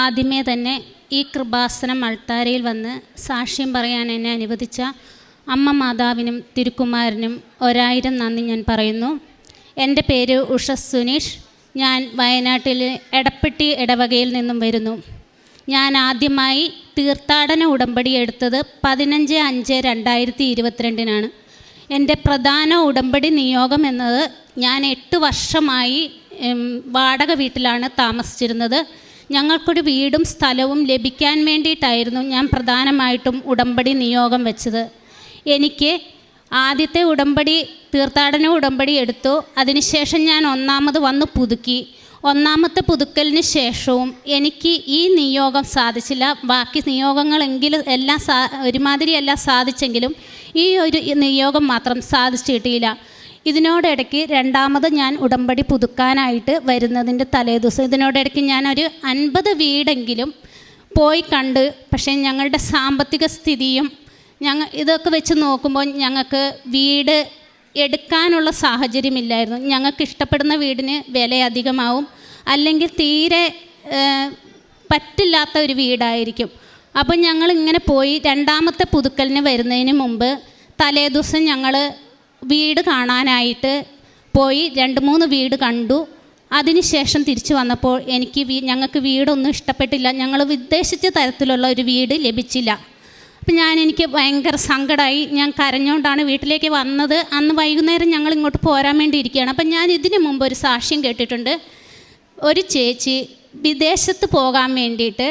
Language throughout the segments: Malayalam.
ആദ്യമേ തന്നെ ഈ കൃപാസനം അൾത്താരയിൽ വന്ന് സാക്ഷ്യം പറയാൻ എന്നെ അനുവദിച്ച അമ്മ മാതാവിനും തിരുക്കുമാരനും 1000 നന്ദി ഞാൻ പറയുന്നു. എൻ്റെ പേര് ഉഷ സുനീഷ്. ഞാൻ വയനാട്ടിൽ എടപ്പെട്ടി ഇടവകയിൽ നിന്നും വരുന്നു. ഞാൻ ആദ്യമായി തീർത്ഥാടന ഉടമ്പടി എടുത്തത് 15/5/2022 എൻ്റെ പ്രധാന ഉടമ്പടി നിയോഗം എന്നത് ഞാൻ 8 വർഷമായി വാടക വീട്ടിലാണ് താമസിച്ചിരുന്നത്. ഞങ്ങൾക്കൊരു വീടും സ്ഥലവും ലഭിക്കാൻ വേണ്ടിയിട്ടായിരുന്നു ഞാൻ പ്രധാനമായിട്ടും ഉടമ്പടി നിയോഗം വെച്ചത്. എനിക്ക് ആദ്യത്തെ ഉടമ്പടി തീർത്ഥാടന ഉടമ്പടി എടുത്തു. അതിനുശേഷം ഞാൻ 1ാമത് വന്ന് പുതുക്കി. 1ാമത്തെ പുതുക്കലിന് ശേഷവും എനിക്ക് ഈ നിയോഗം സാധിച്ചില്ല. ബാക്കി നിയോഗങ്ങളെങ്കിലും എല്ലാം ഒരുമാതിരി എല്ലാം സാധിച്ചെങ്കിലും ഈ ഒരു നിയോഗം മാത്രം സാധിച്ചു കിട്ടിയില്ല. ഇതിനോടിടയ്ക്ക് 2ാമത് ഞാൻ ഉടമ്പടി പുതുക്കാനായിട്ട് വരുന്നതിൻ്റെ തലേദിവസം ഇതിനോടിടയ്ക്ക് ഞാനൊരു 50 വീടെങ്കിലും പോയി കണ്ട്. പക്ഷേ ഞങ്ങളുടെ സാമ്പത്തിക സ്ഥിതിയും ഇതൊക്കെ വെച്ച് നോക്കുമ്പോൾ ഞങ്ങൾക്ക് വീട് എടുക്കാനുള്ള സാഹചര്യമില്ലായിരുന്നു. ഞങ്ങൾക്ക് ഇഷ്ടപ്പെടുന്ന വീടിന് വില അധികമാവും, അല്ലെങ്കിൽ തീരെ പറ്റില്ലാത്ത ഒരു വീടായിരിക്കും. അപ്പം ഞങ്ങളിങ്ങനെ പോയി 2ാമത്തെ പുതുക്കലിന് വരുന്നതിന് മുമ്പ് തലേദിവസം ഞങ്ങൾ വീട് കാണാനായിട്ട് പോയി 2-3 വീട് കണ്ടു. അതിനുശേഷം തിരിച്ചു വന്നപ്പോൾ ഞങ്ങൾക്ക് വീടൊന്നും ഇഷ്ടപ്പെട്ടില്ല. ഞങ്ങൾ ഉദ്ദേശിച്ച തരത്തിലുള്ള ഒരു വീട് ലഭിച്ചില്ല. അപ്പം എനിക്ക് ഭയങ്കര സങ്കടമായി. ഞാൻ കരഞ്ഞുകൊണ്ടാണ് വീട്ടിലേക്ക് വന്നത്. അന്ന് വൈകുന്നേരം ഞങ്ങൾ ഇങ്ങോട്ട് പോരാൻ വേണ്ടി ഇരിക്കുകയാണ്. അപ്പം ഞാൻ ഇതിനു മുമ്പ് ഒരു സാക്ഷ്യം കേട്ടിട്ടുണ്ട്. ഒരു ചേച്ചി വിദേശത്ത് പോകാൻ വേണ്ടിയിട്ട്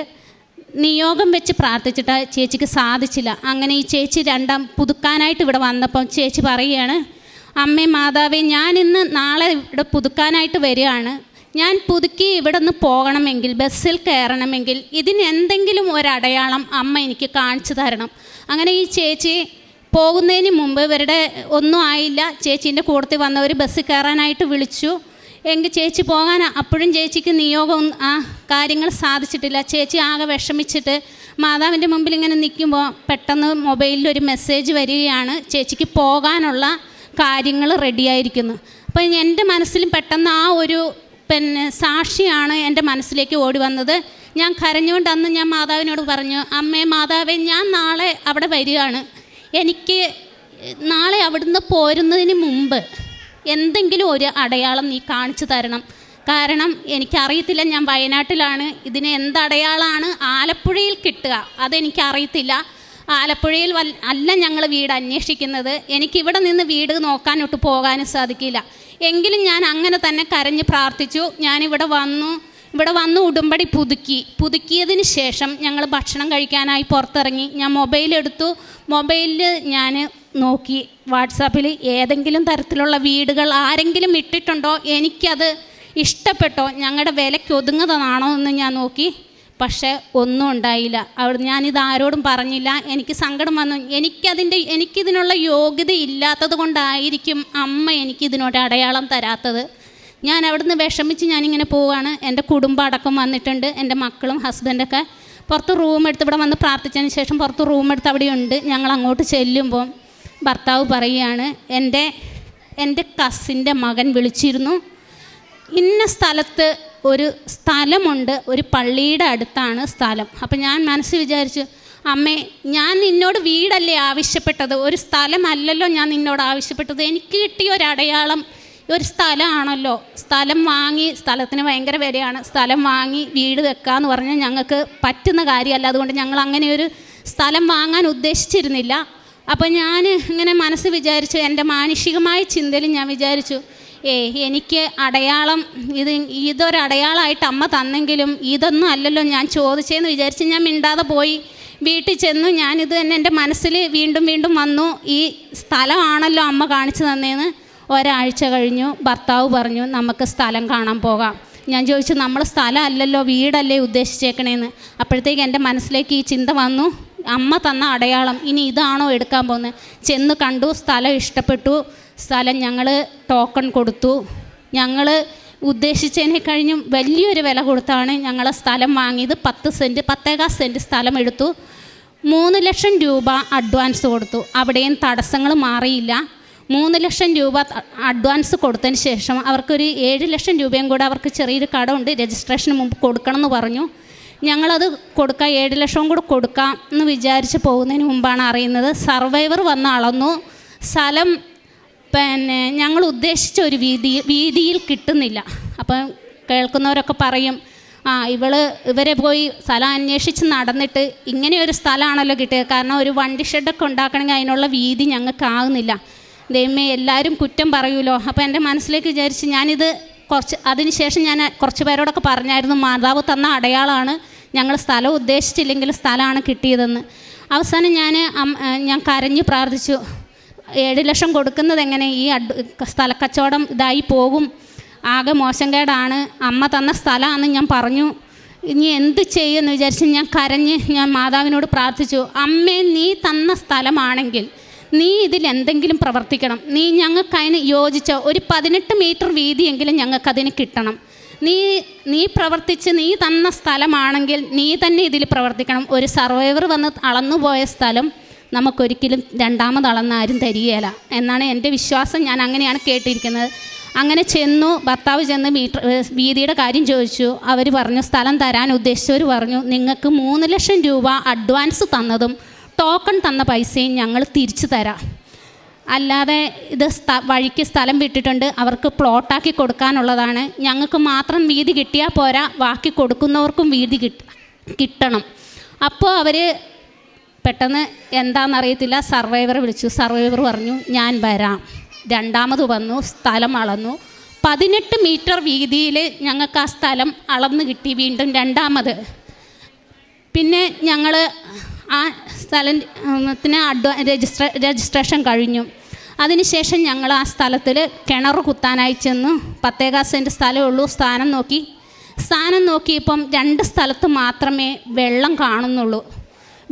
നിയോഗം വെച്ച് പ്രാർത്ഥിച്ചിട്ട് ചേച്ചിക്ക് സാധിച്ചില്ല. അങ്ങനെ ഈ ചേച്ചി 2ാം പുതുക്കാനായിട്ട് ഇവിടെ വന്നപ്പം ചേച്ചി പറയുകയാണ്, അമ്മേ മാതാവേ, ഞാനിന്ന് നാളെ ഇവിടെ പുതുക്കാനായിട്ട് വരികയാണ്. ഞാൻ പുതുക്കി ഇവിടെ നിന്ന് പോകണമെങ്കിൽ, ബസ്സിൽ കയറണമെങ്കിൽ ഇതിന് എന്തെങ്കിലും ഒരടയാളം അമ്മ എനിക്ക് കാണിച്ചു തരണം. അങ്ങനെ ഈ ചേച്ചി പോകുന്നതിന് മുമ്പ് ഇവരുടെ ഒന്നും ആയില്ല. ചേച്ചീൻ്റെ കൂട്ടത്തിൽ വന്നവർ ബസ്സിൽ കയറാനായിട്ട് വിളിച്ചു. എങ്കിൽ ചേച്ചി പോകാൻ അപ്പോഴും ചേച്ചിക്ക് നിയോഗം കാര്യങ്ങൾ സാധിച്ചിട്ടില്ല. ചേച്ചി ആകെ വിഷമിച്ചിട്ട് മാതാവിൻ്റെ മുമ്പിൽ ഇങ്ങനെ നിൽക്കുമ്പോൾ പെട്ടെന്ന് മൊബൈലിൽ ഒരു മെസ്സേജ് വരികയാണ്, ചേച്ചിക്ക് പോകാനുള്ള കാര്യങ്ങൾ റെഡിയായിരിക്കുന്നു. അപ്പോൾ എൻ്റെ മനസ്സിലും പെട്ടെന്ന് ആ ഒരു സാക്ഷിയാണ് എൻ്റെ മനസ്സിലേക്ക് ഓടി വന്നത്. ഞാൻ കരഞ്ഞുകൊണ്ട് അന്ന് ഞാൻ മാതാവിനോട് പറഞ്ഞു, അമ്മേ മാതാവേ, ഞാൻ നാളെ അവിടെ വരികയാണ്. എനിക്ക് നാളെ അവിടുന്ന് പോരുന്നതിന് മുമ്പ് എന്തെങ്കിലും ഒരു അടയാളം നീ കാണിച്ചു തരണം. കാരണം എനിക്കറിയത്തില്ല, ഞാൻ വയനാട്ടിലാണ്. ഇതിന് എന്തടയാളമാണ് ആലപ്പുഴയിൽ കിട്ടുക അതെനിക്കറിയത്തില്ല. ആലപ്പുഴയിൽ അല്ല ഞങ്ങൾ വീട് അന്വേഷിക്കുന്നത്. എനിക്കിവിടെ നിന്ന് വീട് നോക്കാനൊട്ട് പോകാനും സാധിക്കില്ല. എങ്കിലും ഞാൻ അങ്ങനെ തന്നെ കരഞ്ഞ് പ്രാർത്ഥിച്ചു. ഞാനിവിടെ വന്നു ഉടമ്പടി പുതുക്കിയതിന് ശേഷം ഞങ്ങൾ ഭക്ഷണം കഴിക്കാനായി പുറത്തിറങ്ങി. ഞാൻ മൊബൈലെടുത്തു. മൊബൈലിൽ ഞാൻ നോക്കി വാട്സാപ്പിൽ ഏതെങ്കിലും തരത്തിലുള്ള വീടുകൾ ആരെങ്കിലും ഇട്ടിട്ടുണ്ടോ, എനിക്കത് ഇഷ്ടപ്പെട്ടോ, ഞങ്ങളുടെ വിലയ്ക്ക് ഒതുങ്ങുന്നതാണോ എന്ന് ഞാൻ നോക്കി. പക്ഷേ ഒന്നും ഉണ്ടായില്ല. ഞാനിത് ആരോടും പറഞ്ഞില്ല. എനിക്ക് സങ്കടം വന്നു. എനിക്കിതിനുള്ള യോഗ്യത ഇല്ലാത്തത് കൊണ്ടായിരിക്കും അമ്മ എനിക്കിതിനോട് അടയാളം തരാത്തത്. ഞാൻ അവിടുന്ന് വിഷമിച്ച് ഞാനിങ്ങനെ പോവുകയാണ്. എൻ്റെ കുടുംബം അടക്കം വന്നിട്ടുണ്ട്. എൻ്റെ മക്കളും ഹസ്ബൻഡൊക്കെ പുറത്ത് റൂമെടുത്ത് ഇവിടെ വന്ന് പ്രാർത്ഥിച്ചതിന് ശേഷം പുറത്ത് റൂമെടുത്ത് അവിടെയുണ്ട്. ഞങ്ങൾ അങ്ങോട്ട് ചെല്ലുമ്പോൾ ഭർത്താവ് പറയുകയാണ്, എൻ്റെ കസിൻ്റെ മകൻ വിളിച്ചിരുന്നു, ഇന്ന സ്ഥലത്ത് ഒരു സ്ഥലമുണ്ട്, ഒരു പള്ളിയുടെ അടുത്താണ് സ്ഥലം. അപ്പം ഞാൻ മനസ്സിൽ വിചാരിച്ചു, അമ്മേ, ഞാൻ നിന്നോട് വീടല്ലേ ആവശ്യപ്പെട്ടത്, ഒരു സ്ഥലമല്ലല്ലോ ഞാൻ നിന്നോട് ആവശ്യപ്പെട്ടത്. എനിക്ക് കിട്ടിയ ഒരു അടയാളം ഒരു സ്ഥലമാണല്ലോ. സ്ഥലം വാങ്ങി, സ്ഥലത്തിന് ഭയങ്കര വിലയാണ്, സ്ഥലം വാങ്ങി വീട് വെക്കാമെന്ന് പറഞ്ഞാൽ ഞങ്ങൾക്ക് പറ്റുന്ന കാര്യമല്ല. അതുകൊണ്ട് ഞങ്ങൾ അങ്ങനെ ഒരു സ്ഥലം വാങ്ങാൻ ഉദ്ദേശിച്ചിരുന്നില്ല. അപ്പോൾ ഞാൻ ഇങ്ങനെ മനസ്സ് വിചാരിച്ചു, എൻ്റെ മാനുഷികമായ ചിന്തയിൽ ഞാൻ വിചാരിച്ചു, എനിക്ക് അടയാളം ഇതൊരടയാളമായിട്ട് അമ്മ തന്നെങ്കിലും ഇതൊന്നും അല്ലല്ലോ ഞാൻ ചോദിച്ചതെന്ന് വിചാരിച്ച് ഞാൻ മിണ്ടാതെ പോയി. വീട്ടിൽ ചെന്നു. ഞാനിത് തന്നെ എൻ്റെ മനസ്സിൽ വീണ്ടും വീണ്ടും വന്നു, ഈ സ്ഥലമാണല്ലോ അമ്മ കാണിച്ചു തന്നേന്ന്. ഒരാഴ്ച കഴിഞ്ഞു. ഭർത്താവ് പറഞ്ഞു, നമുക്ക് സ്ഥലം കാണാൻ പോകാം. ഞാൻ ചോദിച്ചു, നമ്മൾ സ്ഥലം അല്ലല്ലോ വീടല്ലേ ഉദ്ദേശിച്ചേക്കണേന്ന്. അപ്പോഴത്തേക്ക് എൻ്റെ മനസ്സിലേക്ക് ഈ ചിന്ത വന്നു, അമ്മ തന്ന അടയാളം ഇനി ഇതാണോ എടുക്കാൻ പോകുന്നത്. ചെന്ന് കണ്ടു, സ്ഥലം ഇഷ്ടപ്പെട്ടു. സ്ഥലം ഞങ്ങൾ ടോക്കൺ കൊടുത്തു. ഞങ്ങൾ ഉദ്ദേശിച്ചതിനെ കഴിഞ്ഞും വലിയൊരു വില കൊടുത്താണ് ഞങ്ങൾ സ്ഥലം വാങ്ങിയത്. 10 സെൻറ്റ് സ്ഥലം എടുത്തു. 3 ലക്ഷം രൂപ അഡ്വാൻസ് കൊടുത്തു. അവിടെയും തടസ്സങ്ങൾ മാറിയില്ല. 3 ലക്ഷം രൂപ അഡ്വാൻസ് കൊടുത്തതിന് ശേഷം അവർക്കൊരു 7 ലക്ഷം രൂപയും കൂടെ അവർക്ക് ചെറിയൊരു കടമുണ്ട്, രജിസ്ട്രേഷന് മുമ്പ് കൊടുക്കണം എന്ന് പറഞ്ഞു. ഞങ്ങളത് കൊടുക്കാം, 7 ലക്ഷം കൂടെ കൊടുക്കാം എന്ന് വിചാരിച്ച് പോകുന്നതിന് മുമ്പാണ് അറിയുന്നത് സർവൈവർ വന്ന് അളന്നു. സ്ഥലം ഞങ്ങൾ ഉദ്ദേശിച്ച ഒരു വീതിയിൽ കിട്ടുന്നില്ല. അപ്പം കേൾക്കുന്നവരൊക്കെ പറയും, ഇവരെ പോയി സ്ഥലം അന്വേഷിച്ച് നടന്നിട്ട് ഇങ്ങനെ ഒരു സ്ഥലമാണല്ലോ കിട്ടിയത്, കാരണം ഒരു വണ്ടി ഷെഡൊക്കെ ഉണ്ടാക്കണമെങ്കിൽ അതിനുള്ള വീതി ഞങ്ങൾക്കാകുന്നില്ല. ദൈവമേ, എല്ലാവരും കുറ്റം പറയുമല്ലോ. അപ്പോൾ എൻ്റെ മനസ്സിലേക്ക് വിചാരിച്ച് ഞാനിത് അതിനുശേഷം ഞാൻ കുറച്ച് പേരോടൊക്കെ പറഞ്ഞായിരുന്നു, മാതാവ് തന്ന അടയാളമാണ്, ഞങ്ങൾ സ്ഥലം ഉദ്ദേശിച്ചില്ലെങ്കിൽ സ്ഥലമാണ് കിട്ടിയതെന്ന്. അവസാനം ഞാൻ കരഞ്ഞ് പ്രാർത്ഥിച്ചു, 7 ലക്ഷം കൊടുക്കുന്നത് എങ്ങനെ, ഈ സ്ഥലക്കച്ചവടം ഇതായി പോകും, ആകെ മോശംകേടാണ്, അമ്മ തന്ന സ്ഥലമാണെന്ന് ഞാൻ പറഞ്ഞു. ഇനി എന്ത് ചെയ്യുമെന്ന് വിചാരിച്ച് ഞാൻ മാതാവിനോട് പ്രാർത്ഥിച്ചു, അമ്മേ നീ തന്ന സ്ഥലമാണെങ്കിൽ നീ ഇതിലെന്തെങ്കിലും പ്രവർത്തിക്കണം, ഞങ്ങൾക്കതിന് യോജിച്ച ഒരു 18 മീറ്റർ വീതിയെങ്കിലും ഞങ്ങൾക്കതിന് കിട്ടണം, നീ പ്രവർത്തിച്ച് നീ തന്ന സ്ഥലമാണെങ്കിൽ നീ തന്നെ ഇതിൽ പ്രവർത്തിക്കണം. ഒരു സർവൈവർ വന്ന് അളന്നുപോയ സ്ഥലം നമുക്കൊരിക്കലും രണ്ടാമത് അളന്ന് ആരും തരികയില്ല എന്നാണ് എൻ്റെ വിശ്വാസം. ഞാൻ അങ്ങനെയാണ് കേട്ടിരിക്കുന്നത്. അങ്ങനെ ഭർത്താവ് ചെന്ന് വീതിയുടെ കാര്യം ചോദിച്ചു. അവർ പറഞ്ഞു, സ്ഥലം തരാൻ ഉദ്ദേശിച്ചവർ പറഞ്ഞു, നിങ്ങൾക്ക് 3 ലക്ഷം രൂപ അഡ്വാൻസ് തന്നതും ടോക്കൺ തന്ന പൈസയും ഞങ്ങൾ തിരിച്ചു തരാം, അല്ലാതെ ഇത് വഴിക്ക് സ്ഥലം വിട്ടിട്ടുണ്ട്, അവർക്ക് പ്ലോട്ടാക്കി കൊടുക്കാനുള്ളതാണ്, ഞങ്ങൾക്ക് മാത്രം വീതി കിട്ടിയാൽ പോരാ, ബാക്കി കൊടുക്കുന്നവർക്കും വീതി കിട്ടണം. അപ്പോൾ അവർ പെട്ടെന്ന് എന്താണെന്നറിയത്തില്ല, സർവൈവറെ വിളിച്ചു. സർവൈവർ പറഞ്ഞു, ഞാൻ വരാം. രണ്ടാമത് വന്നു, സ്ഥലം അളന്നു. 18 മീറ്റർ വീതിയിൽ ഞങ്ങൾക്ക് ആ സ്ഥലം അളന്ന് കിട്ടി വീണ്ടും രണ്ടാമത്. പിന്നെ ഞങ്ങൾ ആ സ്ഥലത്തിന് രജിസ്ട്രേഷൻ കഴിഞ്ഞു. അതിനുശേഷം ഞങ്ങൾ ആ സ്ഥലത്തിൽ കിണർ കുത്താനായി ചെന്നു. 10 സെൻറ്റ് സ്ഥലമേ ഉള്ളൂ. സ്ഥാനം നോക്കിയപ്പം 2 സ്ഥലത്ത് മാത്രമേ വെള്ളം കാണുന്നുള്ളൂ.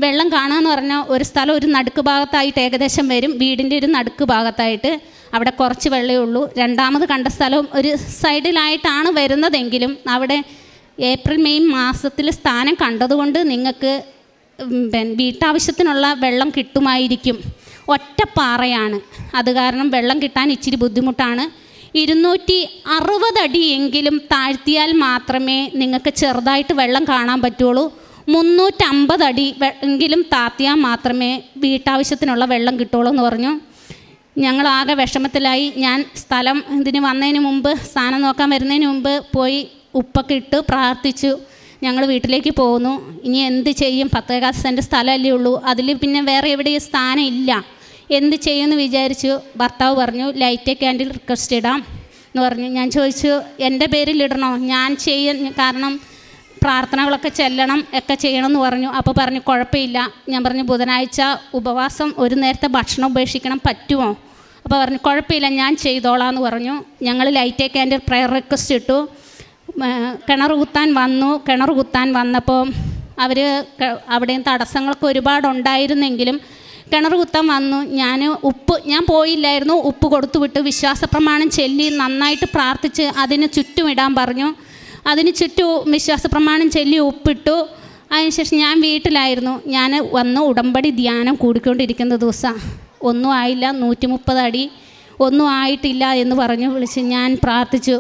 വെള്ളം കാണുകയെന്ന് പറഞ്ഞാൽ ഒരു സ്ഥലം ഒരു നടുക്ക് ഭാഗത്തായിട്ട് ഏകദേശം വരും, വീടിൻ്റെ ഒരു നടുക്ക് ഭാഗത്തായിട്ട് അവിടെ കുറച്ച് വെള്ളമേ ഉള്ളൂ. രണ്ടാമത് കണ്ട സ്ഥലവും ഒരു സൈഡിലായിട്ടാണ് വരുന്നതെങ്കിലും അവിടെ ഏപ്രിൽ മെയ് മാസത്തിൽ സ്ഥാനം കണ്ടതുകൊണ്ട് നിങ്ങൾക്ക് വീട്ടാവശ്യത്തിനുള്ള വെള്ളം കിട്ടുമായിരിക്കും. ഒറ്റപ്പാറയാണ്, അത് കാരണം വെള്ളം കിട്ടാൻ ഇച്ചിരി ബുദ്ധിമുട്ടാണ്. 260 അടിയെങ്കിലും താഴ്ത്തിയാൽ മാത്രമേ നിങ്ങൾക്ക് ചെറുതായിട്ട് വെള്ളം കാണാൻ പറ്റുള്ളൂ. 350 അടി എങ്കിലും താത്തിയാൽ മാത്രമേ വീട്ടാവശ്യത്തിനുള്ള വെള്ളം കിട്ടുള്ളൂ എന്ന് പറഞ്ഞു. ഞങ്ങളാകെ വിഷമത്തിലായി. ഞാൻ സ്ഥലം ഇതിന് വന്നതിന് മുമ്പ്, സ്ഥാനം നോക്കാൻ വരുന്നതിന് മുമ്പ് പോയി ഉപ്പൊക്കെ ഇട്ട് പ്രാർത്ഥിച്ചു. ഞങ്ങൾ വീട്ടിലേക്ക് പോകുന്നു. ഇനി എന്ത് ചെയ്യും, 10 സെൻറ്റ് സ്ഥലമല്ലേ ഉള്ളൂ, അതിൽ പിന്നെ വേറെ എവിടെയും സ്ഥാനം ഇല്ല, എന്ത് ചെയ്യുമെന്ന് വിചാരിച്ചു. ഭർത്താവ് പറഞ്ഞു, ലൈറ്റ് ക്യാൻഡിൽ റിക്വസ്റ്റ് ഇടാം എന്ന് പറഞ്ഞു. ഞാൻ ചോദിച്ചു, എൻ്റെ പേരിൽ ഇടണോ? ഞാൻ കാരണം പ്രാർത്ഥനകളൊക്കെ ചെല്ലണം ഒക്കെ ചെയ്യണമെന്ന് പറഞ്ഞു. അപ്പോൾ പറഞ്ഞു, കുഴപ്പമില്ല. ഞാൻ പറഞ്ഞു, ബുധനാഴ്ച ഉപവാസം, ഒരു നേരത്തെ ഭക്ഷണം ഉപേക്ഷിക്കണം, പറ്റുമോ? അപ്പോൾ പറഞ്ഞു, കുഴപ്പമില്ല, ഞാൻ ചെയ്തോളാം എന്ന് പറഞ്ഞു. ഞങ്ങൾ ലൈറ്റ് ക്യാൻഡിൽ പ്രയർ റിക്വസ്റ്റ് ഇട്ടു. കിണർ കുത്താൻ വന്നപ്പോൾ അവർ അവിടെയും തടസ്സങ്ങളൊക്കെ ഒരുപാടുണ്ടായിരുന്നെങ്കിലും കിണർ കുത്താൻ വന്നു. ഞാൻ പോയില്ലായിരുന്നു. ഉപ്പ് കൊടുത്തു വിട്ടു. വിശ്വാസ പ്രമാണം ചൊല്ലി നന്നായിട്ട് പ്രാർത്ഥിച്ച് അതിന് ചുറ്റും ഇടാൻ പറഞ്ഞു. അതിന് ചുറ്റും വിശ്വാസ പ്രമാണം ചൊല്ലി ഉപ്പിട്ടു. അതിനുശേഷം ഞാൻ വീട്ടിലായിരുന്നു. ഞാൻ വന്ന് ഉടമ്പടി ധ്യാനം കൂടിക്കൊണ്ടിരിക്കുന്ന ദിവസം ഒന്നും ആയില്ല, 130 അടി ഒന്നും ആയിട്ടില്ല എന്ന് പറഞ്ഞു വിളിച്ച് ഞാൻ പ്രാർത്ഥിച്ചു,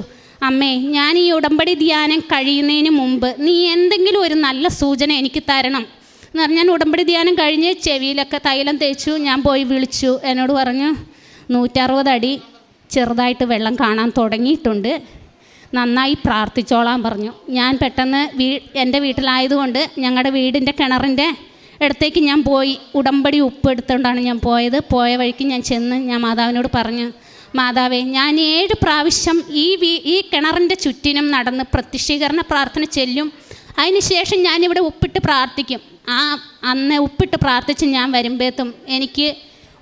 അമ്മേ, ഞാൻ ഈ ഉടമ്പടി ധ്യാനം കഴിയുന്നതിന് മുമ്പ് നീ എന്തെങ്കിലും ഒരു നല്ല സൂചന എനിക്ക് തരണം എന്ന് പറഞ്ഞ് ഞാൻ ഉടമ്പടി ധ്യാനം കഴിഞ്ഞ് ചെവിയിലൊക്കെ തൈലം തേച്ചു. ഞാൻ പോയി വിളിച്ചു. എന്നോട് പറഞ്ഞു, 160 അടി ചെറുതായിട്ട് വെള്ളം കാണാൻ തുടങ്ങിയിട്ടുണ്ട്, നന്നായി പ്രാർത്ഥിച്ചോളാൻ പറഞ്ഞു. ഞാൻ പെട്ടെന്ന് എൻ്റെ വീട്ടിലായതുകൊണ്ട് ഞങ്ങളുടെ വീടിൻ്റെ കിണറിൻ്റെ അടുത്തേക്ക് ഞാൻ പോയി. ഉടമ്പടി ഉപ്പ് എടുത്തുകൊണ്ടാണ് ഞാൻ പോയത്. പോയ വഴിക്ക് ഞാൻ ചെന്ന് ഞാൻ മാതാവിനോട് പറഞ്ഞു, മാതാവേ, ഞാൻ 7 പ്രാവശ്യം ഈ കിണറിൻ്റെ ചുറ്റിനും നടന്ന് പ്രത്യക്ഷീകരണ പ്രാർത്ഥന ചെല്ലും. അതിനുശേഷം ഞാനിവിടെ ഉപ്പിട്ട് പ്രാർത്ഥിക്കും. അന്ന് ഉപ്പിട്ട് പ്രാർത്ഥിച്ച് ഞാൻ വരുമ്പോഴത്തും എനിക്ക്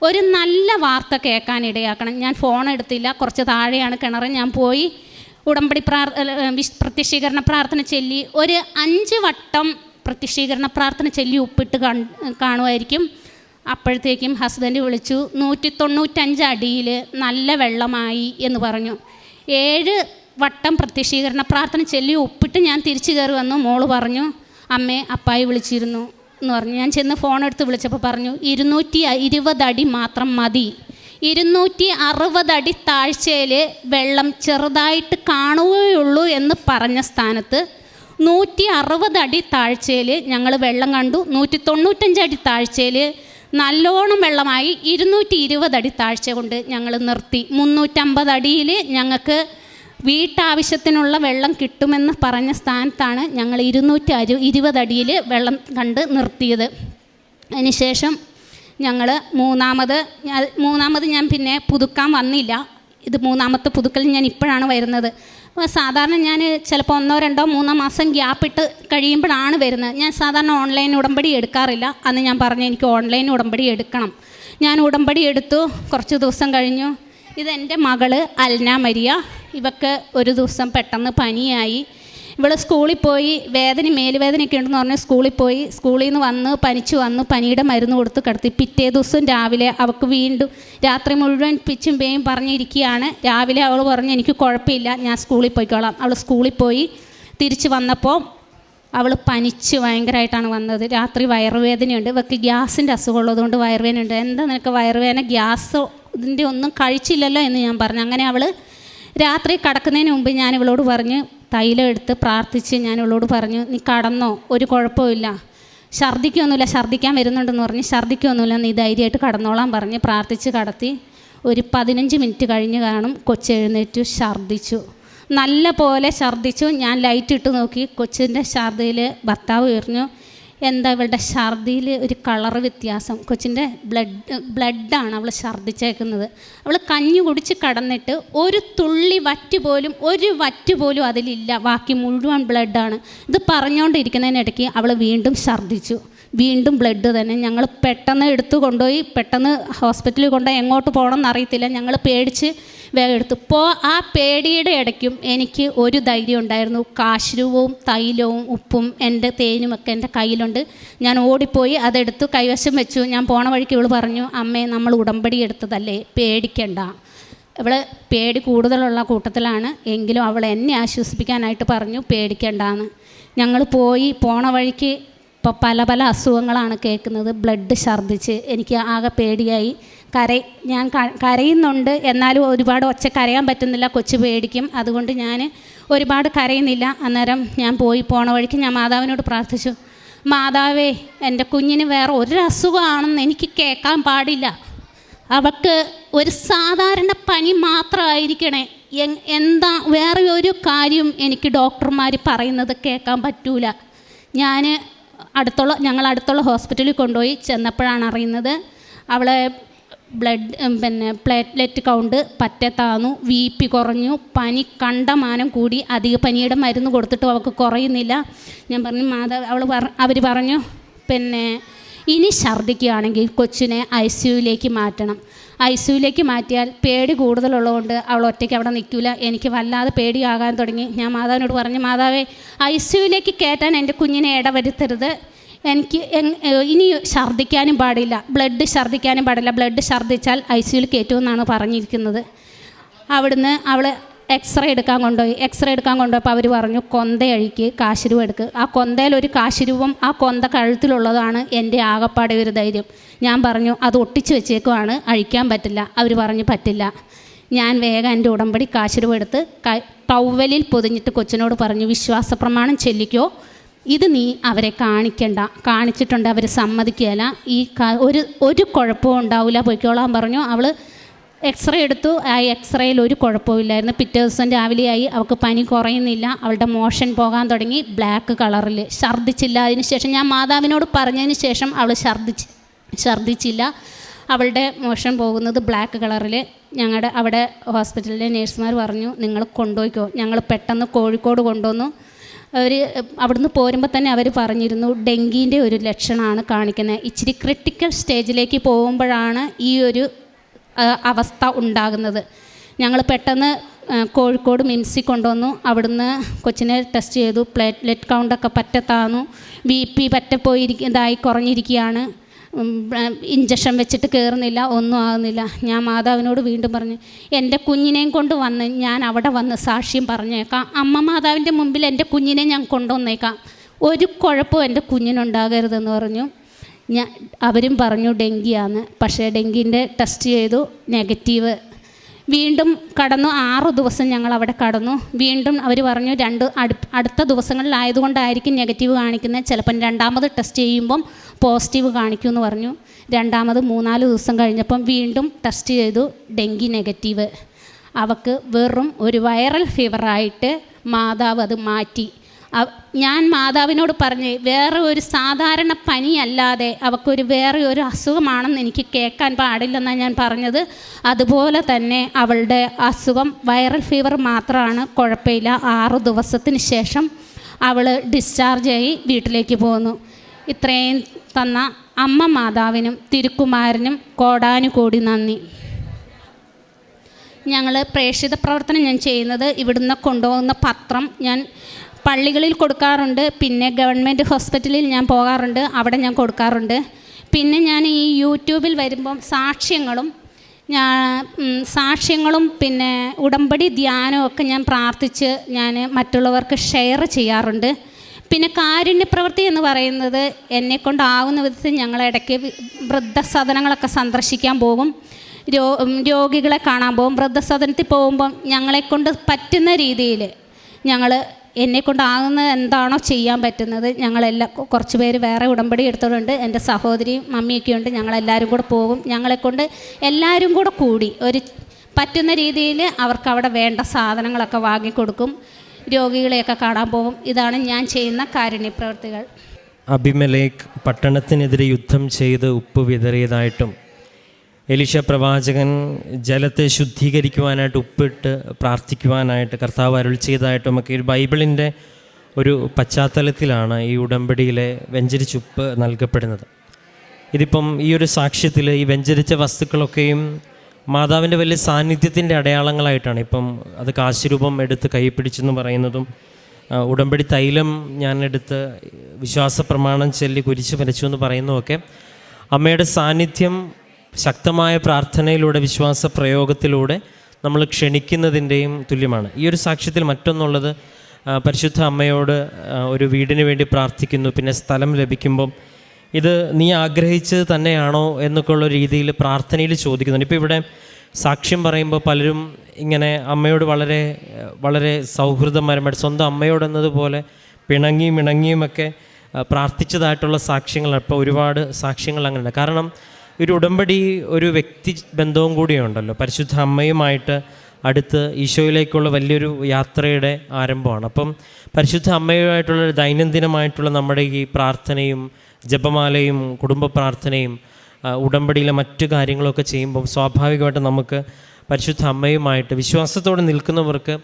ഒരു നല്ല വാർത്ത കേൾക്കാൻ ഇടയാക്കണം. ഞാൻ ഫോൺ എടുത്തില്ല, കുറച്ച് താഴെയാണ് കിണർ. ഞാൻ പോയി ഉടമ്പടി പ്രത്യക്ഷീകരണ പ്രാർത്ഥന ചൊല്ലി ഒരു 5 വട്ടം പ്രത്യക്ഷീകരണ പ്രാർത്ഥന ചൊല്ലി ഉപ്പിട്ട് കാണുമായിരിക്കും. അപ്പോഴത്തേക്കും ഹസ്ബൻഡ് വിളിച്ചു, 195 അടിയിൽ നല്ല വെള്ളമായി എന്ന് പറഞ്ഞു. 7 വട്ടം പ്രത്യക്ഷീകരണ പ്രാർത്ഥന ചൊല്ലി ഉപ്പിട്ട് ഞാൻ തിരിച്ചു കയറി വന്നു. മോള് പറഞ്ഞു, അമ്മേ, അപ്പായി വിളിച്ചിരുന്നു എന്ന് പറഞ്ഞു. ഞാൻ ചെന്ന് ഫോൺ എടുത്ത് വിളിച്ചപ്പോൾ പറഞ്ഞു, 220 അടി മാത്രം മതി, 260 അടി താഴ്ചയിൽ വെള്ളം ചെറുതായിട്ട് കാണുകയുള്ളൂ എന്ന് പറഞ്ഞ സ്ഥാനത്ത് 160 അടി താഴ്ചയിൽ ഞങ്ങൾ വെള്ളം കണ്ടു. 195 അടി താഴ്ചയിൽ നല്ലോണം വെള്ളമായി. 220 അടി താഴ്ച കൊണ്ട് ഞങ്ങൾ നിർത്തി. 350 അടിയിൽ ഞങ്ങൾക്ക് വീട്ടാവശ്യത്തിനുള്ള വെള്ളം കിട്ടുമെന്ന് പറഞ്ഞ സ്ഥാനത്താണ് ഞങ്ങൾ 220 അടിയിൽ വെള്ളം കണ്ട് നിർത്തിയത്. അതിനുശേഷം ഞങ്ങൾ മൂന്നാമത് ഞാൻ പിന്നെ പുതുക്കാൻ വന്നില്ല. ഇത് 3ാമത്തെ പുതുക്കൽ ഞാൻ ഇപ്പോഴാണ് വരുന്നത്. സാധാരണ ഞാൻ ചിലപ്പോൾ 1, 2, 3 മാസം ഗ്യാപ്പിട്ട് കഴിയുമ്പോഴാണ് വരുന്നത്. ഞാൻ സാധാരണ ഓൺലൈൻ ഉടമ്പടി എടുക്കാറില്ല. അന്ന് ഞാൻ പറഞ്ഞു എനിക്ക് ഓൺലൈൻ ഉടമ്പടി എടുക്കണം. ഞാൻ ഉടമ്പടി എടുത്തു. കുറച്ച് ദിവസം കഴിഞ്ഞു. ഇതെൻ്റെ മകള് അൽന മരിയ. ഇവക്ക് ഒരു ദിവസം പെട്ടെന്ന് പനിയായി. ഇവൾ സ്കൂളിൽ പോയി. മേലുവേദനയൊക്കെ ഉണ്ടെന്ന് പറഞ്ഞ് സ്കൂളിൽ പോയി. സ്കൂളിൽ നിന്ന് പനിച്ചു വന്നു. പനിയുടെ മരുന്ന് കൊടുത്ത് കിടത്തി. പിറ്റേ ദിവസം രാവിലെ അവൾക്ക് വീണ്ടും രാത്രി മുഴുവൻ പിച്ചും പേയും പറഞ്ഞിരിക്കുകയാണ്. രാവിലെ അവൾ പറഞ്ഞു എനിക്ക് കുഴപ്പമില്ല, ഞാൻ സ്കൂളിൽ പോയിക്കോളാം. അവൾ സ്കൂളിൽ പോയി. തിരിച്ച് വന്നപ്പോൾ അവൾ പനിച്ച് ഭയങ്കരമായിട്ടാണ് വന്നത്. രാത്രി വയറുവേദനയുണ്ട്. ഇവൾക്ക് ഗ്യാസിൻ്റെ അസുഖമുള്ളതുകൊണ്ട് വയറുവേദനയുണ്ട്. എന്താ നിനക്ക് വയറുവേദന, ഗ്യാസ് ഇതിൻ്റെ ഒന്നും കഴിച്ചില്ലല്ലോ എന്ന് ഞാൻ പറഞ്ഞു. അങ്ങനെ അവൾ രാത്രി കിടക്കുന്നതിന് മുമ്പ് ഞാൻ ഇവളോട് പറഞ്ഞ് തൈലം എടുത്ത് പ്രാർത്ഥിച്ച് ഞാൻ ഇവളോട് പറഞ്ഞു നീ കടന്നോ, ഒരു കുഴപ്പമില്ല, ഛർദ്ദിക്കൊന്നുമില്ല, ഛർദ്ദിക്കാൻ വരുന്നുണ്ടെന്ന് പറഞ്ഞ് ഛർദ്ദിക്കൊന്നുമില്ല, നീ ധൈര്യമായിട്ട് കടന്നോളാൻ പറഞ്ഞ് പ്രാർത്ഥിച്ച് കടത്തി. ഒരു 15 മിനിറ്റ് കഴിഞ്ഞ് കാണും കൊച്ചെഴുന്നേറ്റു, ഛർദ്ദിച്ചു, നല്ല പോലെ ഛർദ്ദിച്ചു. ഞാൻ ലൈറ്റ് ഇട്ട് നോക്കി. കൊച്ചിൻ്റെ ഛർദ്ദിയിൽ ഭർത്താവ് ഉയർന്നു. എന്താ ഇവളുടെ ഛർദിയിൽ ഒരു കളറ് വ്യത്യാസം, കൊച്ചിൻ്റെ ബ്ലഡാണ് അവൾ ഛർദ്ദിച്ചേക്കുന്നത്. അവൾ കഞ്ഞി കുടിച്ച് കടന്നിട്ട് ഒരു തുള്ളി വറ്റ് പോലും അതിലില്ല, ബാക്കി മുഴുവൻ ബ്ലഡാണ്. ഇത് പറഞ്ഞുകൊണ്ടിരിക്കുന്നതിനിടയ്ക്ക് അവൾ വീണ്ടും ഛർദ്ദിച്ചു. വീണ്ടും ബ്ലഡ് തന്നെ. ഞങ്ങൾ പെട്ടെന്ന് എടുത്തു കൊണ്ടുപോയി. പെട്ടെന്ന് ഹോസ്പിറ്റലിൽ കൊണ്ടുപോയി എങ്ങോട്ട് പോകണം എന്നറിയത്തില്ല. ഞങ്ങൾ പേടിച്ച് വേഗം എടുത്തു. ഇപ്പോൾ ആ പേടിയുടെ ഇടയ്ക്കും എനിക്ക് ഒരു ധൈര്യം ഉണ്ടായിരുന്നു. കാശ്രൂപവും തൈലവും ഉപ്പും എൻ്റെ തേനുമൊക്കെ എൻ്റെ കയ്യിലുണ്ട്. ഞാൻ ഓടിപ്പോയി അതെടുത്തു കൈവശം വെച്ചു. ഞാൻ പോണ വഴിക്ക് ഇവൾ പറഞ്ഞു അമ്മേ നമ്മൾ ഉടമ്പടി എടുത്തതല്ലേ, പേടിക്കണ്ട. ഇവൾ പേടി കൂടുതലുള്ള കൂട്ടത്തിലാണ്. എങ്കിലും അവൾ എന്നെ ആശ്വസിപ്പിക്കാനായിട്ട് പറഞ്ഞു പേടിക്കണ്ടാന്ന്. ഞങ്ങൾ പോണ വഴിക്ക് ഇപ്പോൾ പല അസുഖങ്ങളാണ് കേൾക്കുന്നത്. ബ്ലഡ് ഛർദ്ദിച്ച് എനിക്ക് ആകെ പേടിയായി. ഞാൻ കരയുന്നുണ്ട്, എന്നാലും ഒരുപാട് ഒച്ച കരയാൻ പറ്റുന്നില്ല, കൊച്ചു പേടിക്കും. അതുകൊണ്ട് ഞാൻ ഒരുപാട് കരയുന്നില്ല. അന്നേരം ഞാൻ പോണ വഴിക്ക് ഞാൻ മാതാവിനോട് പ്രാർത്ഥിച്ചു, മാതാവേ എൻ്റെ കുഞ്ഞിന് വേറെ ഒരു അസുഖമാണെന്ന് എനിക്ക് കേൾക്കാൻ പാടില്ല. അവൾക്ക് ഒരു സാധാരണ പനി മാത്രമായിരിക്കണേ. എന്താ വേറെ ഒരു കാര്യം എനിക്ക് ഡോക്ടർമാർ പറയുന്നത് കേൾക്കാൻ പറ്റൂല. ഞങ്ങൾ അടുത്തുള്ള ഹോസ്പിറ്റലിൽ കൊണ്ടുപോയി. ചെന്നപ്പോഴാണ് അറിയുന്നത് അവളെ പ്ലേറ്റ്ലെറ്റ് കൗണ്ട് പറ്റെ താന്നു, BP കുറഞ്ഞു, പനി കണ്ടമാനം കൂടി. അധിക പനിയുടെ മരുന്ന് കൊടുത്തിട്ടും അവൾക്ക് കുറയുന്നില്ല. ഞാൻ പറഞ്ഞു അവർ പറഞ്ഞു ഇനി ഛർദ്ദിക്കുകയാണെങ്കിൽ കൊച്ചിനെ ICUവിലേക്ക് മാറ്റണം. ICUവിലേക്ക് മാറ്റിയാൽ പേടി കൂടുതലുള്ളതുകൊണ്ട് അവൾ ഒറ്റയ്ക്ക് അവിടെ നിൽക്കില്ല. എനിക്ക് വല്ലാതെ പേടിയാകാൻ തുടങ്ങി. ഞാൻ മാതാവിനോട് പറഞ്ഞു, മാതാവേ ICUവിലേക്ക് കയറ്റാൻ എൻ്റെ കുഞ്ഞിനെ ഇടവരുത്തരുത്. എനിക്ക് ഇനി ഛർദ്ദിക്കാനും പാടില്ല, ബ്ലഡ് ഛർദ്ദിക്കാനും പാടില്ല. ബ്ലഡ് ഛർദ്ദിച്ചാൽ ICUവിൽ കയറ്റുമെന്നാണ് പറഞ്ഞിരിക്കുന്നത്. അവിടുന്ന് അവൾ എക്സ്റേ എടുക്കാൻ കൊണ്ടുപോയപ്പോൾ അവർ പറഞ്ഞു കൊന്തയഴിക്ക്, കാശുരൂപം എടുക്ക്. ആ കൊന്തയിൽ ഒരു കാശുരൂപം ആ കൊന്ത കഴുത്തിലുള്ളതാണ് എൻ്റെ ആകപ്പാടെ ഒരു ധൈര്യം. ഞാൻ പറഞ്ഞു അത് ഒട്ടിച്ച് വെച്ചേക്കുവാണ്, അഴിക്കാൻ പറ്റില്ല. അവർ പറഞ്ഞു പറ്റില്ല. ഞാൻ വേഗം എൻ്റെ ഉടമ്പടി കാശുരൂപം എടുത്ത് ടവലിൽ പൊതിഞ്ഞിട്ട് കൊച്ചിനോട് പറഞ്ഞു വിശ്വാസ പ്രമാണം ചെല്ലിക്കോ, ഇത് നീ അവരെ കാണിച്ചിട്ടുണ്ട് അവർ സമ്മതിക്കുകയില്ല, ഒരു കുഴപ്പവും ഉണ്ടാവില്ല, പൊയ്ക്കോളാൻ പറഞ്ഞു. അവൾ എക്സ്റേ എടുത്തു. ആ എക്സ്റേയിൽ ഒരു കുഴപ്പമില്ലായിരുന്നു. പിറ്റേ ദിവസം രാവിലെയായി, അവൾക്ക് പനി കുറയുന്നില്ല, അവളുടെ മോഷൻ പോകാൻ തുടങ്ങി, ബ്ലാക്ക് കളറിൽ, ഛർദ്ദിച്ചില്ല. അതിനുശേഷം ഞാൻ മാതാവിനോട് പറഞ്ഞതിന് ശേഷം അവൾ ഛർദ്ദിച്ചില്ല. അവളുടെ മോഷൻ പോകുന്നത് ബ്ലാക്ക് കളറിൽ. അവിടെ ഹോസ്പിറ്റലിലെ നേഴ്സുമാർ പറഞ്ഞു നിങ്ങൾ കൊണ്ടുപോയിക്കോ. ഞങ്ങൾ പെട്ടെന്ന് കോഴിക്കോട് കൊണ്ടുവന്നു. അവിടുന്ന് പോരുമ്പോൾ തന്നെ അവർ പറഞ്ഞിരുന്നു ഡെങ്കീൻ്റെ ഒരു ലക്ഷണമാണ് കാണിക്കുന്നത്. ഇച്ചിരി ക്രിട്ടിക്കൽ സ്റ്റേജിലേക്ക് പോകുമ്പോഴാണ് ഈ ഒരു അവസ്ഥ ഉണ്ടാകുന്നത്. ഞങ്ങൾ പെട്ടെന്ന് കോഴിക്കോട് മിംസിൽ കൊണ്ടുവന്നു. അവിടുന്ന് കൊച്ചിനെ ടെസ്റ്റ് ചെയ്തു. പ്ലേറ്റ്ലെറ്റ് കൗണ്ടൊക്കെ പറ്റെ താന്നു, BP പറ്റെ ഇതായി കുറഞ്ഞിരിക്കുകയാണ്. ഇഞ്ചക്ഷൻ വെച്ചിട്ട് കയറുന്നില്ല, ഒന്നും ആകുന്നില്ല. ഞാൻ മാതാവിനോട് വീണ്ടും പറഞ്ഞു എൻ്റെ കുഞ്ഞിനെയും കൊണ്ട് വന്ന് ഞാൻ അവിടെ വന്ന് സാക്ഷ്യം പറഞ്ഞേക്കാം, അമ്മ മാതാവിൻ്റെ മുമ്പിൽ എൻ്റെ കുഞ്ഞിനെ ഞാൻ കൊണ്ടുവന്നേക്കാം, ഒരു കുഴപ്പവും എൻ്റെ കുഞ്ഞിനുണ്ടാകരുതെന്ന് പറഞ്ഞു. അവരും പറഞ്ഞു ഡെങ്കിയാന്ന്. പക്ഷേ ഡെങ്കിൻ്റെ ടെസ്റ്റ് ചെയ്തു, നെഗറ്റീവ്. വീണ്ടും കടന്നു. 6 ദിവസം ഞങ്ങൾ അവിടെ കടന്നു. വീണ്ടും അവർ പറഞ്ഞു അടുത്ത ദിവസങ്ങളിലായതുകൊണ്ടായിരിക്കും നെഗറ്റീവ് കാണിക്കുന്നത്, ചിലപ്പം രണ്ടാമത് ടെസ്റ്റ് ചെയ്യുമ്പം പോസിറ്റീവ് കാണിക്കുമെന്ന് പറഞ്ഞു. രണ്ടാമത് 3-4 ദിവസം കഴിഞ്ഞപ്പം വീണ്ടും ടെസ്റ്റ് ചെയ്തു, ഡെങ്കി നെഗറ്റീവ്. അവൾക്ക് വെറും ഒരു വൈറൽ ഫീവറായിട്ട് മാതാവ് അത് മാറ്റി. ഞാൻ മാതാവിനോട് പറഞ്ഞ് വേറെ ഒരു സാധാരണ പനിയല്ലാതെ അവൾക്കൊരു വേറെ ഒരു അസുഖമാണെന്ന് എനിക്ക് കേൾക്കാൻ പാടില്ലെന്നാണ് ഞാൻ പറഞ്ഞത്. അതുപോലെ തന്നെ അവളുടെ അസുഖം വൈറൽ ഫീവർ മാത്രമാണ്, കുഴപ്പമില്ല. 6 ദിവസത്തിന് ശേഷം അവൾ ഡിസ്ചാർജായി വീട്ടിലേക്ക് പോന്നു. ഇത്രയും തന്ന അമ്മ മാതാവിനും തിരുക്കുമാരനും കോടാനുകോടി നന്ദി. ഞങ്ങൾ പ്രേക്ഷിത പ്രവർത്തനം ഞാൻ ചെയ്യുന്നത്, ഇവിടുന്ന് കൊണ്ടുപോകുന്ന പത്രം ഞാൻ പള്ളികളിൽ കൊടുക്കാറുണ്ട്, പിന്നെ ഗവൺമെൻറ് ഹോസ്പിറ്റലിൽ ഞാൻ പോകാറുണ്ട്, അവിടെ ഞാൻ കൊടുക്കാറുണ്ട്. പിന്നെ ഞാൻ ഈ യൂട്യൂബിൽ വരുമ്പം സാക്ഷ്യങ്ങളും പിന്നെ ഉടമ്പടി ധ്യാനവും ഒക്കെ ഞാൻ പ്രാർത്ഥിച്ച് ഞാൻ മറ്റുള്ളവർക്ക് ഷെയർ ചെയ്യാറുണ്ട്. പിന്നെ കാരുണ്യപ്രവൃത്തി എന്ന് പറയുന്നത് എന്നെക്കൊണ്ടാവുന്ന വിധത്തിൽ ഞങ്ങൾ ഇടയ്ക്ക് വൃദ്ധസദനങ്ങളൊക്കെ സന്ദർശിക്കാൻ പോകും, രോഗികളെ കാണാൻ പോകും. വൃദ്ധസദനത്തിൽ പോകുമ്പം ഞങ്ങളെക്കൊണ്ട് പറ്റുന്ന രീതിയിൽ എന്നെക്കൊണ്ടാകുന്നത് എന്താണോ ചെയ്യാൻ പറ്റുന്നത്, ഞങ്ങളെല്ലാം കുറച്ച് പേര് വേറെ ഉടമ്പടി എടുത്തോണ്ട് എൻ്റെ സഹോദരിയും മമ്മിയൊക്കെ ഉണ്ട്, ഞങ്ങളെല്ലാവരും കൂടെ പോകും. ഞങ്ങളെക്കൊണ്ട് എല്ലാവരും കൂടെ കൂടി ഒരു പറ്റുന്ന രീതിയിൽ അവർക്ക് അവിടെ വേണ്ട സാധനങ്ങളൊക്കെ വാങ്ങിക്കൊടുക്കും, രോഗികളെയൊക്കെ കാണാൻ പോകും. ഇതാണ് ഞാൻ ചെയ്യുന്ന കാരുണ്യപ്രവൃത്തികൾ. അബിമേലെക്ക് പട്ടണത്തിനെതിരെ യുദ്ധം ചെയ്ത് ഉപ്പ് വിതറിയതായിട്ടും എലീശ പ്രവാചകൻ ജലത്തെ ശുദ്ധീകരിക്കുവാനായിട്ട് ഉപ്പിട്ട് പ്രാർത്ഥിക്കുവാനായിട്ട് കർത്താവ് അരുൾ ചെയ്തതായിട്ടും ഒക്കെ ഈ ബൈബിളിൻ്റെ ഒരു പശ്ചാത്തലത്തിലാണ് ഈ ഉടമ്പടിയിലെ വെഞ്ചരിച്ചുപ്പ് നൽകപ്പെടുന്നത്. ഇതിപ്പം ഈ ഒരു സാക്ഷ്യത്തിൽ ഈ വെഞ്ചരിച്ച വസ്തുക്കളൊക്കെയും മാതാവിൻ്റെ വലിയ സാന്നിധ്യത്തിൻ്റെ അടയാളങ്ങളായിട്ടാണ്. ഇപ്പം അത് കാശുരൂപം എടുത്ത് കൈ പിടിച്ചെന്ന് പറയുന്നതും, ഉടമ്പടി തൈലം ഞാൻ എടുത്ത് വിശ്വാസ പ്രമാണം ചൊല്ലി കുരിശ് വരച്ചു എന്ന് പറയുന്നതൊക്കെ അമ്മയുടെ സാന്നിധ്യം ശക്തമായ പ്രാർത്ഥനയിലൂടെ വിശ്വാസ പ്രയോഗത്തിലൂടെ നമ്മൾ ക്ഷണിക്കുന്നതിൻ്റെയും തുല്യമാണ്. ഈ ഒരു സാക്ഷ്യത്തിൽ മറ്റൊന്നുള്ളത്, പരിശുദ്ധ അമ്മയോട് ഒരു വീടിന് വേണ്ടി പ്രാർത്ഥിക്കുന്നു, പിന്നെ സ്ഥലം ലഭിക്കുമ്പം ഇത് നീ ആഗ്രഹിച്ചത് തന്നെയാണോ എന്നൊക്കെയുള്ള രീതിയിൽ പ്രാർത്ഥനയിൽ ചോദിക്കുന്നുണ്ട്. ഇപ്പോൾ ഇവിടെ സാക്ഷ്യം പറയുമ്പോൾ പലരും ഇങ്ങനെ അമ്മയോട് വളരെ വളരെ സൗഹൃദപരമായിട്ട് സ്വന്തം അമ്മയോടെന്നതുപോലെ പിണങ്ങിയുമൊക്കെ പ്രാർത്ഥിച്ചതായിട്ടുള്ള സാക്ഷ്യങ്ങളാണ്. ഇപ്പോൾ ഒരുപാട് സാക്ഷ്യങ്ങൾ അങ്ങനെയുണ്ട്. കാരണം ഒരു ഉടമ്പടി ഒരു വ്യക്തി ബന്ധവും കൂടിയുണ്ടല്ലോ. പരിശുദ്ധ അമ്മയുമായിട്ട് അടുത്ത് ഈശോയിലേക്കുള്ള വലിയൊരു യാത്രയുടെ ആരംഭമാണ്. അപ്പം പരിശുദ്ധ അമ്മയുമായിട്ടുള്ള ദൈനംദിനമായിട്ടുള്ള നമ്മുടെ ഈ പ്രാർത്ഥനയും ജപമാലയും കുടുംബ പ്രാർത്ഥനയും ഉടമ്പടിയിലെ മറ്റു കാര്യങ്ങളൊക്കെ ചെയ്യുമ്പോൾ സ്വാഭാവികമായിട്ട് നമുക്ക് പരിശുദ്ധ അമ്മയുമായിട്ട് വിശ്വാസത്തോടെ നിൽക്കുന്നവർക്ക്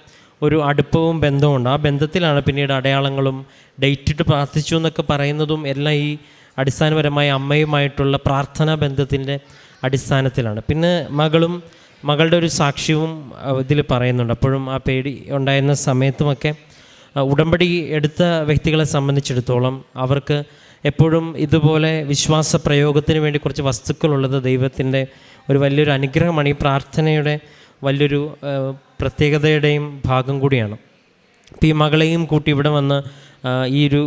ഒരു അടുപ്പവും ബന്ധമുണ്ട്. ആ ബന്ധത്തിലാണ് പിന്നീട് അടയാളങ്ങളും ഡേറ്റിട്ട് പ്രാർത്ഥിച്ചു എന്നൊക്കെ പറയുന്നതും എല്ലാം ഈ അടിസ്ഥാനപരമായ അമ്മയുമായിട്ടുള്ള പ്രാർത്ഥനാ ബന്ധത്തിൻ്റെ അടിസ്ഥാനത്തിലാണ്. പിന്നെ മകളുടെ ഒരു സാക്ഷ്യവും ഇതിൽ പറയുന്നുണ്ട്. അപ്പോഴും ആ പേടി ഉണ്ടായിരുന്ന സമയത്തുമൊക്കെ ഉടമ്പടി എടുത്ത വ്യക്തികളെ സംബന്ധിച്ചിടത്തോളം അവർക്ക് എപ്പോഴും ഇതുപോലെ വിശ്വാസ പ്രയോഗത്തിന് വേണ്ടി കുറച്ച് വസ്തുക്കളുള്ളത് ദൈവത്തിൻ്റെ ഒരു വലിയൊരു അനുഗ്രഹമാണ്. ഈ പ്രാർത്ഥനയുടെ വലിയൊരു പ്രത്യേകതയുടെയും ഭാഗം കൂടിയാണ്. അപ്പോൾ ഈ മകളെയും കൂട്ടി ഇവിടെ വന്ന് ഈ ഒരു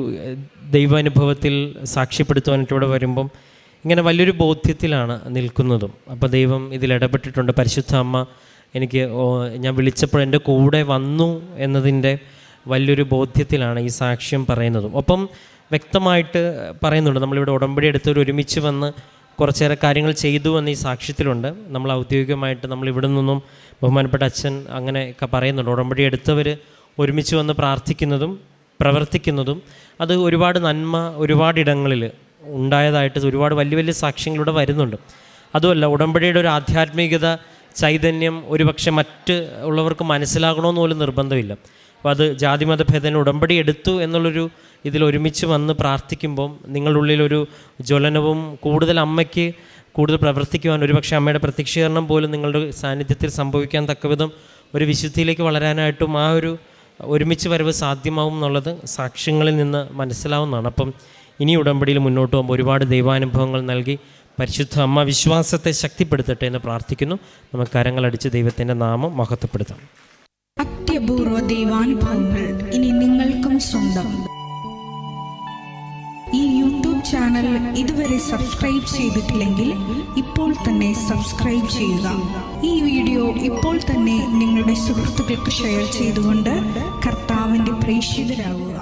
ദൈവാനുഭവത്തിൽ സാക്ഷ്യപ്പെടുത്തുവാനായിട്ട് ഇവിടെ വരുമ്പം ഇങ്ങനെ വലിയൊരു ബോധ്യത്തിലാണ് നിൽക്കുന്നതും. അപ്പോൾ ദൈവം ഇതിൽ ഇടപെട്ടിട്ടുണ്ട്. പരിശുദ്ധ അമ്മ എനിക്ക് ഞാൻ വിളിച്ചപ്പോൾ എൻ്റെ കൂടെ വന്നു എന്നതിൻ്റെ വലിയൊരു ബോധ്യത്തിലാണ് ഈ സാക്ഷ്യം പറയുന്നതും. ഒപ്പം വ്യക്തമായിട്ട് പറയുന്നുണ്ട്, നമ്മളിവിടെ ഉടമ്പടി എടുത്തവർ ഒരുമിച്ച് വന്ന് കുറച്ചേറെ കാര്യങ്ങൾ ചെയ്തു എന്ന് ഈ സാക്ഷ്യത്തിലുണ്ട്. നമ്മൾ ഔദ്യോഗികമായിട്ട് നമ്മളിവിടെ നിന്നും ബഹുമാനപ്പെട്ട അച്ഛൻ അങ്ങനെയൊക്കെ പറയുന്നുണ്ട്. ഉടമ്പടി എടുത്തവർ ഒരുമിച്ച് വന്ന് പ്രാർത്ഥിക്കുന്നതും പ്രവർത്തിക്കുന്നതും അത് ഒരുപാട് നന്മ ഒരുപാടിടങ്ങളിൽ ഉണ്ടായതായിട്ട് ഒരുപാട് വലിയ വലിയ സാക്ഷ്യങ്ങളിലൂടെ വരുന്നുണ്ട്. അതുമല്ല, ഉടമ്പടിയുടെ ഒരു ആധ്യാത്മികത ചൈതന്യം ഒരുപക്ഷെ മറ്റ് ഉള്ളവർക്ക് മനസ്സിലാകണമെന്ന് പോലും നിർബന്ധമില്ല. അപ്പോൾ അത് ജാതിമത ഭേദന ഉടമ്പടി എടുത്തു എന്നുള്ളൊരു ഇതിൽ ഒരുമിച്ച് വന്ന് പ്രാർത്ഥിക്കുമ്പം നിങ്ങളുടെ ഉള്ളിലൊരു ജ്വലനവും കൂടുതൽ അമ്മയ്ക്ക് കൂടുതൽ പ്രവർത്തിക്കുവാൻ ഒരുപക്ഷെ അമ്മയുടെ പ്രത്യക്ഷീകരണം പോലും നിങ്ങളുടെ സാന്നിധ്യത്തിൽ സംഭവിക്കാൻ തക്കവിധം ഒരു വിശുദ്ധിയിലേക്ക് വളരാനായിട്ടും ആ ഒരു ഒരുമിച്ച് വരവ് സാധ്യമാവും എന്നുള്ളത് സാക്ഷ്യങ്ങളിൽ നിന്ന് മനസ്സിലാവുന്നതാണ്. അപ്പം ഇനി ഉടമ്പടിയിൽ മുന്നോട്ട് പോകുമ്പോൾ ഒരുപാട് ദൈവാനുഭവങ്ങൾ നൽകി പരിശുദ്ധ അമ്മ വിശ്വാസത്തെ ശക്തിപ്പെടുത്തട്ടെ എന്ന് പ്രാർത്ഥിക്കുന്നു. നമുക്ക് കരങ്ങളടിച്ച് ദൈവത്തിൻ്റെ നാമം മഹത്വപ്പെടുത്താം. അത്യപൂർവ ദൈവാനുഭവങ്ങൾ ഇനി നിങ്ങൾക്കും സ്വന്തം. ഈ യൂട്യൂബ് ചാനൽ ഇതുവരെ സബ്സ്ക്രൈബ് ചെയ്തിട്ടില്ലെങ്കിൽ ഇപ്പോൾ തന്നെ സബ്സ്ക്രൈബ് ചെയ്യുക. ഈ വീഡിയോ ഇപ്പോൾ തന്നെ നിങ്ങളുടെ സുഹൃത്തുക്കൾക്ക് ഷെയർ ചെയ്തുകൊണ്ട് കർത്താവിൻ്റെ പ്രേക്ഷിതരാകുക.